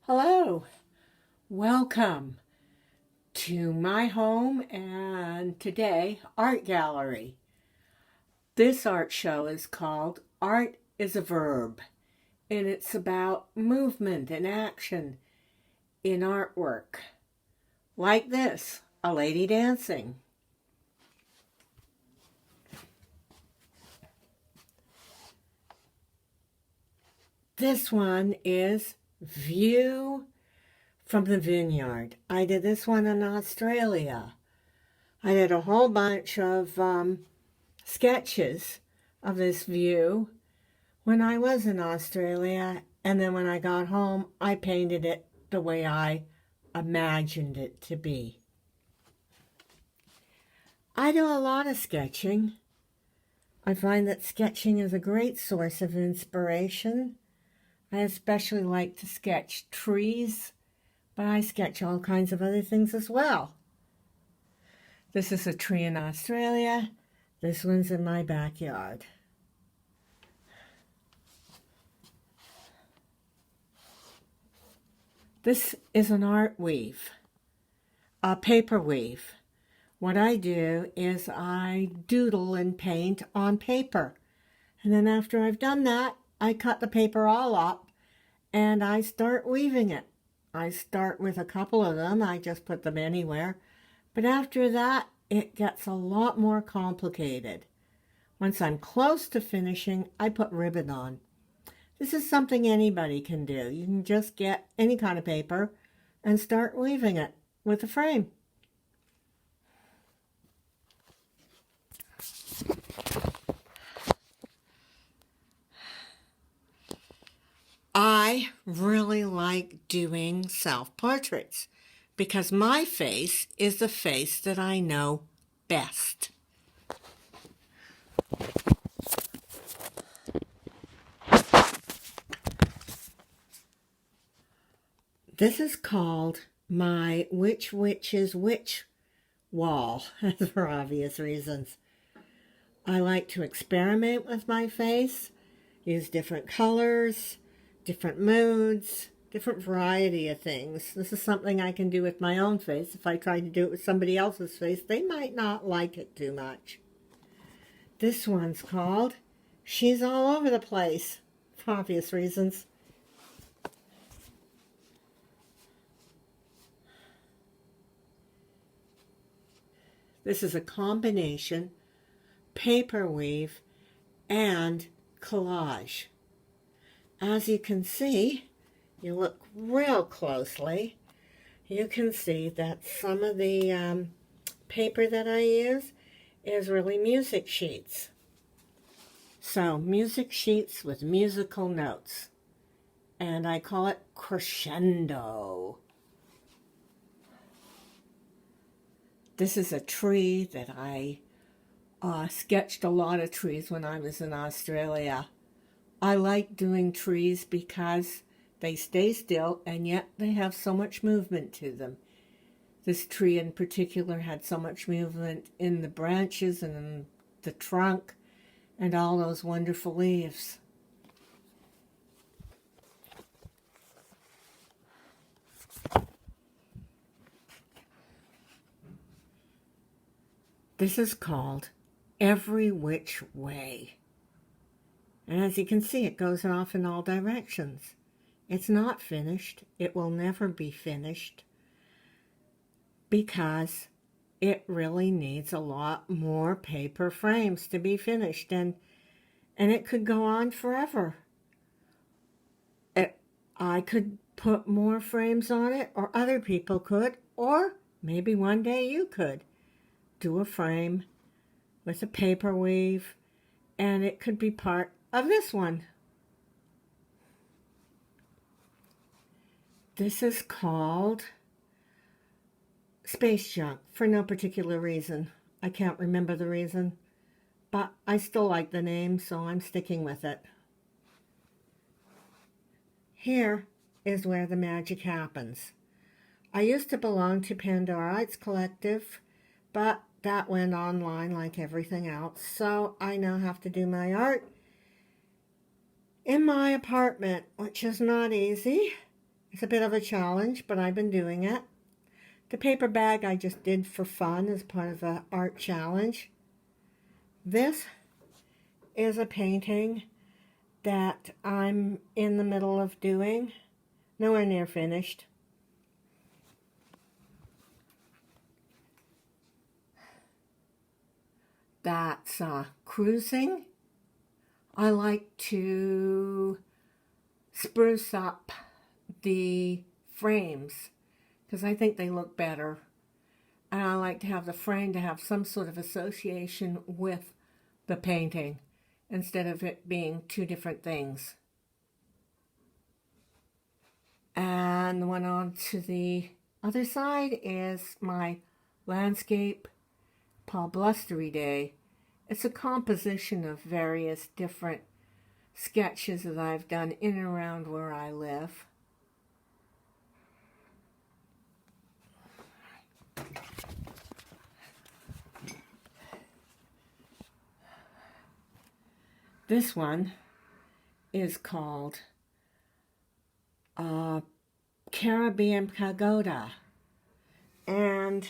Hello, welcome to my home and today art gallery. This art show is called Art is a Verb, and it's about movement and action in artwork. Like this, a lady dancing. This one is View from the Vineyard. I did this one in Australia. I did a whole bunch of sketches of this view when I was in Australia, and then when I got home, I painted it the way I imagined it to be. I do a lot of sketching. I find that sketching is a great source of inspiration. I especially like to sketch trees, but I sketch all kinds of other things as well. This is a tree in Australia. This one's in my backyard. This is an art weave, a paper weave. What I do is I doodle and paint on paper. And then after I've done that, I cut the paper all up and I start weaving it. I start with a couple of them. I just put them anywhere. But after that, it gets a lot more complicated. Once I'm close to finishing, I put ribbon on. This is something anybody can do. You can just get any kind of paper and start weaving it with a frame. I really like doing self-portraits because my face is the face that I know best. This is called my Which Witch is Which wall, for obvious reasons. I like to experiment with my face, use different colors, different moods, different variety of things. This is something I can do with my own face. If I try to do it with somebody else's face, they might not like it too much. This one's called She's All Over the Place, for obvious reasons. This is a combination paper weave and collage. As you can see, you look real closely, you can see that some of the paper that I use is really music sheets. So music sheets with musical notes, and I call it crescendo. This is a tree that I sketched a lot of trees when I was in Australia. I like doing trees because they stay still and yet they have so much movement to them. This tree in particular had so much movement in the branches and in the trunk and all those wonderful leaves. This is called Every Which Way. And as you can see, it goes off in all directions. It's not finished. It will never be finished because it really needs a lot more paper frames to be finished. And it could go on forever. I could put more frames on it, or other people could, or maybe one day you could do a frame with a paper weave, and it could be part of this one. This is called Space Junk for no particular reason. I can't remember the reason, but I still like the name, so I'm sticking with it. Here is where the magic happens. I used to belong to Pandora Arts Collective, but that went online like everything else, so I now have to do my art in my apartment, which is not easy. It's a bit of a challenge, but I've been doing it. The paper bag I just did for fun as part of the art challenge. This is a painting that I'm in the middle of doing. Nowhere near finished. That's cruising. I like to spruce up the frames because I think they look better. And I like to have the frame to have some sort of association with the painting instead of it being two different things. And the one on to the other side is my landscape Paul Blustery Day. It's a composition of various different sketches that I've done in and around where I live. This one is called Caribbean Pagoda, and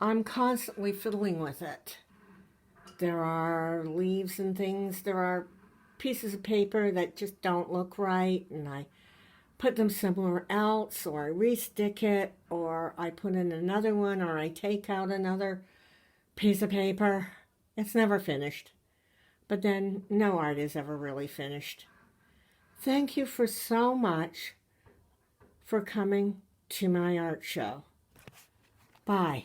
I'm constantly fiddling with it. There are leaves and things, there are pieces of paper that just don't look right, and I put them somewhere else, or I re-stick it, or I put in another one, or I take out another piece of paper. It's never finished. But then no art is ever really finished. Thank you for so much for coming to my art show. Bye.